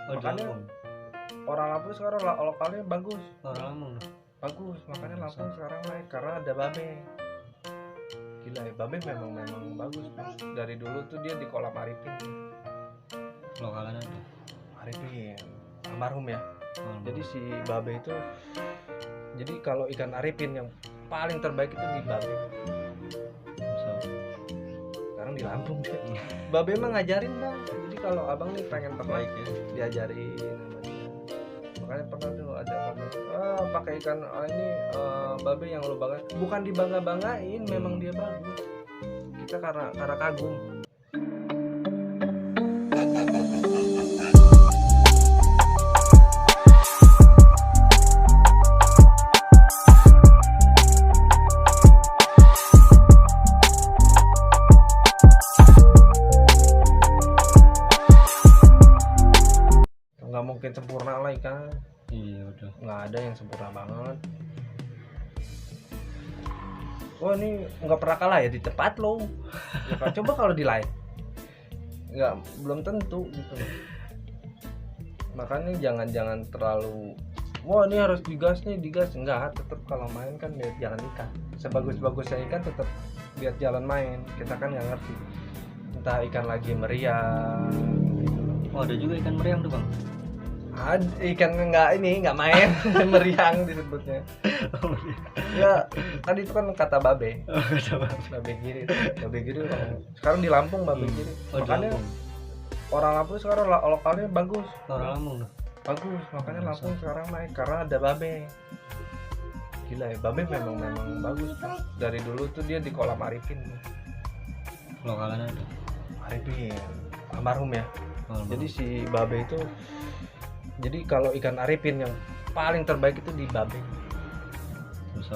Makanya Lampung. orang Lampung sekarang lokalnya bagus. Orang Lampung. Bagus, makanya Lampung sekarang naik karena ada Babe. Gila ya, Babe memang bagus Bang. Dari dulu tuh dia di kolam Arifin. Lokalan ada. Arifin, almarhum ya. Almarhum. Jadi si Babe itu, jadi kalau ikan Arifin yang paling terbaik itu di Babe. So, Sekarang di Lampung deh. Babe emang ngajarin Bang. Jadi kalau abang nih pengen terbaik baik ya. diajarin sama dia. Makanya pernah tuh ada komen, pakai ikan ini Babe yang lu bangga. Bukan dibangga-banggain, memang dia bagus. Kita karena kagum. Nggak mungkin sempurna lah ikan. Iya udah. Nggak ada yang sempurna banget. Oh ini nggak pernah kalah ya di tempat lo. Ya, kan? Coba kalau di lain, belum tentu gitu. Makanya jangan terlalu, wah ini harus digas, enggak. Tetap kalau main kan lihat jalan ikan. Sebagus-bagusnya ikan tetap lihat jalan main. Kita kan nggak ngerti. Entah ikan lagi meriang. Gitu. Oh ada juga ikan meriang tuh bang. Ikan nggak main meriang disebutnya. Ya kan itu kan kata Babe. Babe Giri sekarang di Lampung Babe Giri. Oh, Makanya Lampung. orang Lampung sekarang lokalnya bagus. Orang Lampung. Bagus, makanya Lampung sekarang naik karena ada Babe. Gila ya, Babe memang bagus Bang. Dari dulu tuh dia di kolam Arifin. Lokalan ada. Arifin, almarhum ya. Almarhum. Jadi si Babe itu, jadi kalau ikan Arifin yang paling terbaik itu di Babe. So,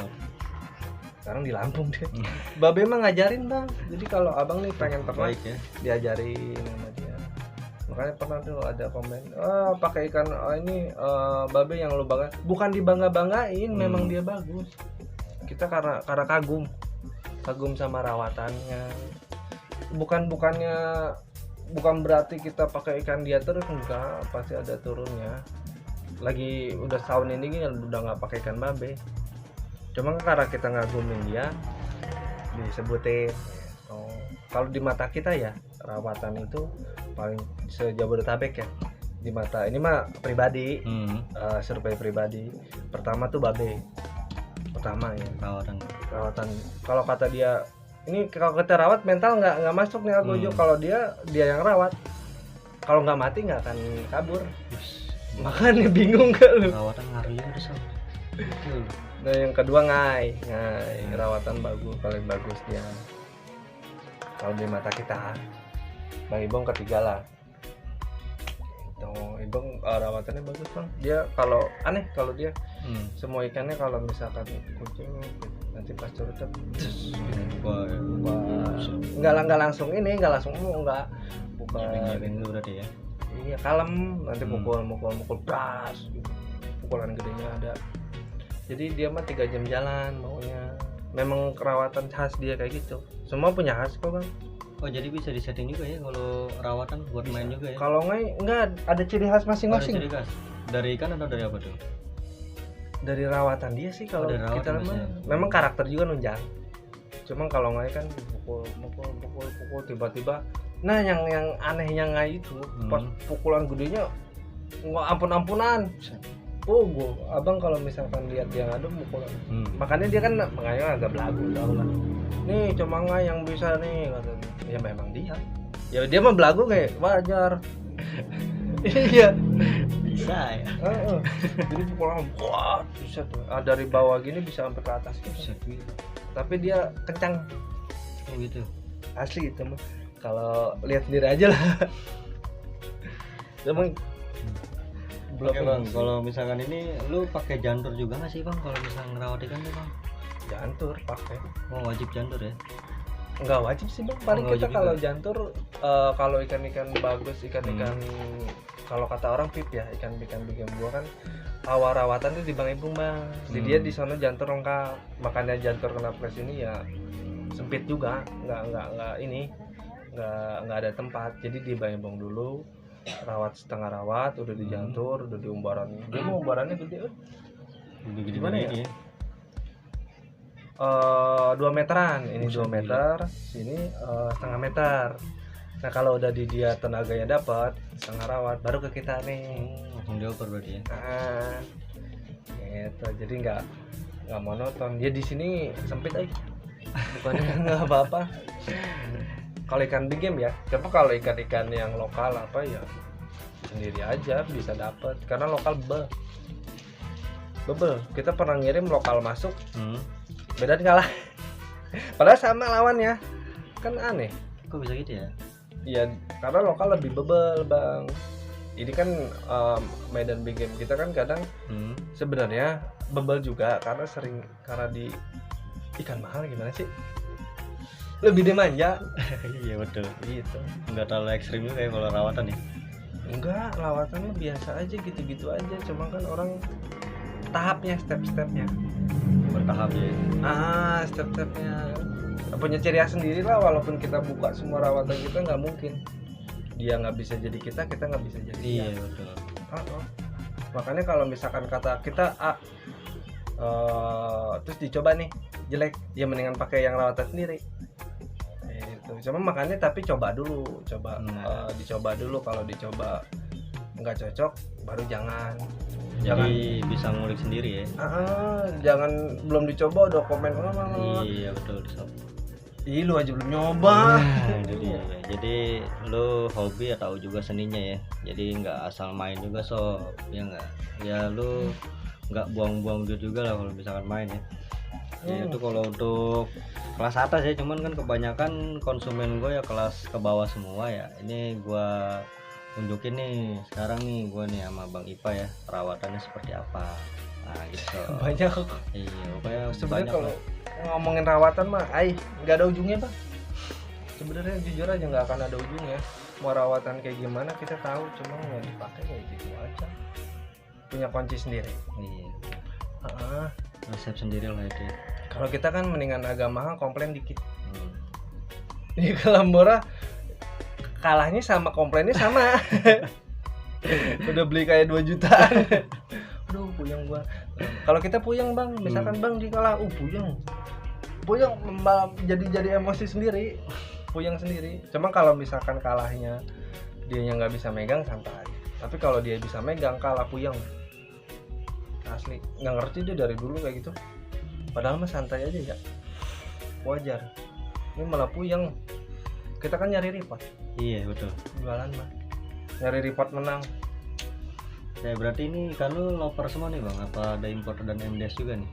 Sekarang di Lampung deh. Babe emang ngajarin Bang. Jadi kalau abang nih pengen terbaik baik ya. diajarin sama dia. Makanya pernah tuh ada komen, pakai ikan ini Babe yang lu bangga. Bukan dibangga-banggain, memang dia bagus. Kita karena kagum sama rawatannya. Bukan berarti kita pakai ikan dia terus, enggak, pasti ada turunnya. Lagi udah tahun ini udah nggak pakai ikan Babe. Cuma karena kita ngagumin dia disebutin. Oh, kalau di mata kita ya rawatan itu paling se-Jabodetabek ya. Di mata ini mah pribadi, survei pribadi. Pertama tuh Babe. Pertama ya. Rawatan. Kalau kata dia, ini kalau kita rawat mental nggak masuk nih Algojo. Kalau dia yang rawat. Kalau nggak mati nggak akan kabur. Makanya bingung gak lu? Rawatan ngaruhnya udah sama. Nah yang kedua ngai rawatan bagus, paling bagus dia. Kalau di mata kita, Bang Ibong ketiga lah. Itu Ibong rawatannya bagus Bang. Dia kalau aneh kalau dia semua ikannya kalau misalkan kucing nanti pas curut Wah, nggak langsung bukan dulu berarti ya. iya kalem nanti mukul bras gitu. Pukulan gedenya ada. Jadi dia mah 3 jam jalan maunya. Memang kerawatan khas dia kayak gitu. Semua punya khas kok Bang. Oh jadi bisa disetting juga ya kalau rawatan buat main juga ya? Kalau enggak ada ciri khas masing-masing. Ada ciri khas. Dari ikan atau dari apa tuh? Dari rawatan dia sih kalau dari kita rawatan memang karakter juga nunjang. Cuma kalau ngai kan pukul tiba-tiba. Nah yang anehnya ngai itu pas pukulan gedenya nggak ampun-ampunan. Oh, abang kalau misalkan lihat dia ngadu mukulan. Makanya dia kan makanya agak belagu tau lah. Nih cuma nggak yang bisa nih katanya. Ya memang dia. Ya dia mah belagu kayak wajar. Iya. Bisa ya. Jadi pukulan wah bisa tuh. Dari bawah gini bisa sampai ke atas gitu. Tapi dia kencang. Oh gitu. Asli itu mah. Kalau lihat sendiri aja lah. Emang Oke Bang, kalau misalkan ini lu pakai jantur juga nggak sih Bang kalau misalnya ngerawat ikan tuh Bang? Jantur pakai. Oh wajib jantur ya? Nggak wajib sih Bang, paling kita kalau jantur kalau ikan-ikan bagus, ikan-ikan kalau kata orang pip ya, ikan-ikan bikin gua kan awal rawatan tuh di Bang Ibung Bang. Jadi dia di sana jantur lengkap. Makanya jantur kena ke sini ya sempit juga, nggak ada tempat. Jadi di Bang Ibung dulu rawat setengah rawat, udah dijantur, udah diumbaran. Dia mau umbarannya gede, Gede-gede Gimana ya? ini ya. 2 meteran, ini 2 Buset, meter, sini setengah meter. Nah kalau udah di dia tenaganya dapat setengah rawat, baru ke kita nih. Langsung dioper berarti ya. Nah, gitu. Jadi nggak monoton. Dia di sini sempit aja, bukannya nggak apa-apa. Kalau ikan big game ya, coba kalau ikan-ikan yang lokal apa ya sendiri aja bisa dapat, karena lokal bebel. Kita pernah ngirim lokal masuk, beda kalah. Padahal sama lawannya, kan aneh. Kok bisa gitu ya? Iya, karena lokal lebih bebel bang. Ini kan Medan big game kita kan kadang sebenarnya bebel juga karena di ikan mahal gimana sih? Lebih dimanja. Iya betul. Gitu. Nggak terlalu ekstrim juga ya kalau rawatan ya. Enggak, lawatan mah biasa aja gitu-gitu aja. Cuma kan orang tahapnya, step-stepnya. Bertahap ya. Step-stepnya punya ciri khas sendiri lah. Walaupun kita buka semua rawatan kita nggak mungkin dia nggak bisa jadi kita nggak bisa jadi Iya dia. betul. Makanya kalau misalkan kata kita terus dicoba nih jelek, ya mendingan pakai yang rawatan sendiri. Gitu. Cuma makanya tapi coba dulu, dicoba dulu. Kalau dicoba nggak cocok, baru jangan. Jadi bisa ngulik sendiri ya. Jangan belum dicoba udah komen Iya betul. Ih lu aja belum nyoba. Nah, itu dia. Jadi lu hobi ya tahu juga seninya ya. Jadi nggak asal main juga sob, ya nggak. Ya lu nggak buang-buang duit juga lah kalau misalkan main ya. Ya itu kalau untuk kelas atas ya, cuman kan kebanyakan konsumen gue ya kelas ke bawah semua ya. Ini gue tunjukin nih sekarang nih gue nih sama Bang Ipa ya perawatannya seperti apa. Nah gitu. Banyak. Iya, pokoknya Sebenarnya banyak kalau lah. ngomongin rawatan mah, nggak ada ujungnya bang. Sebenarnya jujur aja nggak akan ada ujungnya. Mau rawatan kayak gimana kita tahu, cuma nggak dipakai kayak gitu aja. Punya kunci sendiri. Iya. Heeh. Resep sendiri lah itu. Kalau kita kan mendingan agak mahal, komplain dikit. Di kalau murah kalahnya sama komplainnya sama. Udah beli kayak 2 jutaan. Aduh puyeng gua. Kalau kita puyeng bang, misalkan bang di kalah, puyeng jadi emosi sendiri, puyeng sendiri. Cuma kalau misalkan kalahnya dianya nggak bisa megang, santai. Tapi kalau dia bisa megang, kalah puyeng. Asli nggak ngerti dia dari dulu kayak gitu. Padahal mah santai aja ya, wajar. Ini malah puyeng. Kita kan nyari report. Iya betul. Jualan mah nyari report menang. Ya berarti ini kan lu loper semua nih bang, apa ada impor dan MDS juga nih?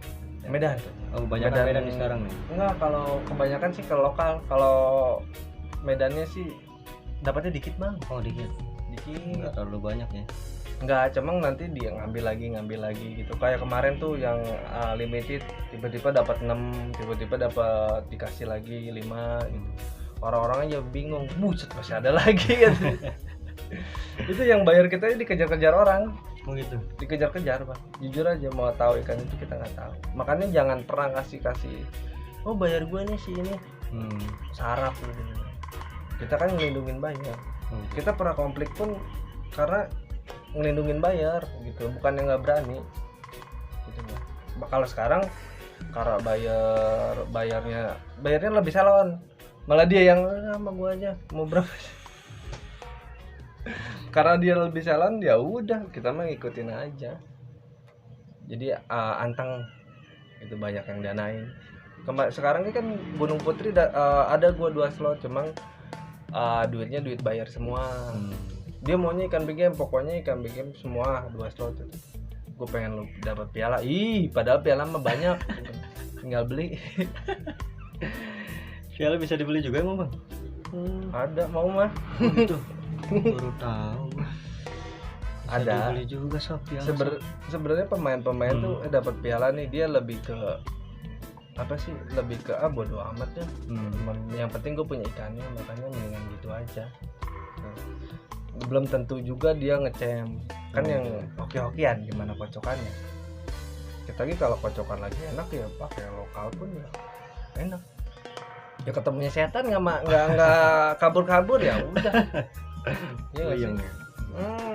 Medan. Oh kebanyakan Medan nih sekarang nih. Enggak, kalau kebanyakan sih ke lokal. Kalau Medannya sih dapatnya dikit bang. Oh dikit. Nggak terlalu banyak ya. Enggak, cuma nanti dia ngambil lagi gitu. Kayak kemarin tuh yang limited tiba-tiba dapat 6, tiba-tiba dapat dikasih lagi 5 gitu. Orang-orang aja bingung, buset masih ada lagi kan. Itu yang bayar kita dikejar-kejar orang. Oh gitu. Dikejar-kejar Pak. Jujur aja mau tahu ikan itu kita nggak tahu. Makanya jangan pernah kasih oh bayar gue nih si ini. Sarap gitu. Kita kan ngelindungin bayar. Kita pernah konflik pun karena ngelindungin bayar gitu, bukan yang nggak berani gitu. Kalau sekarang karena bayarnya lebih salon, malah dia yang sama gua aja mau berapa. Karena dia lebih salon, ya udah kita mah ngikutin aja. Jadi anteng itu banyak yang danain. Sekarang ini kan Gunung Putri ada gua 2 slot, cuma duitnya duit bayar semua. Dia maunya ikan big game, pokoknya ikan big game semua 2 slot. Gue pengen lu dapat piala, padahal piala mah banyak. Tinggal beli. Piala bisa dibeli juga emang bang? Ada mau mah. Gitu. Baru tahu. Bisa Ada. dibeli juga sob piala. Sebenarnya pemain-pemain tuh dapat piala nih, dia lebih ke apa sih? Lebih ke bodo amat ya. Yang penting gue punya ikannya, makanya mendingan gitu aja. Belum tentu juga dia ngecem kan yang hoki-hokian gimana kocokannya. Kita lagi kalau kocokan lagi enak ya pakai lokal pun ya enak. Ya ketemunya setan nggak kabur-kabur ya udah. Ya Hmm,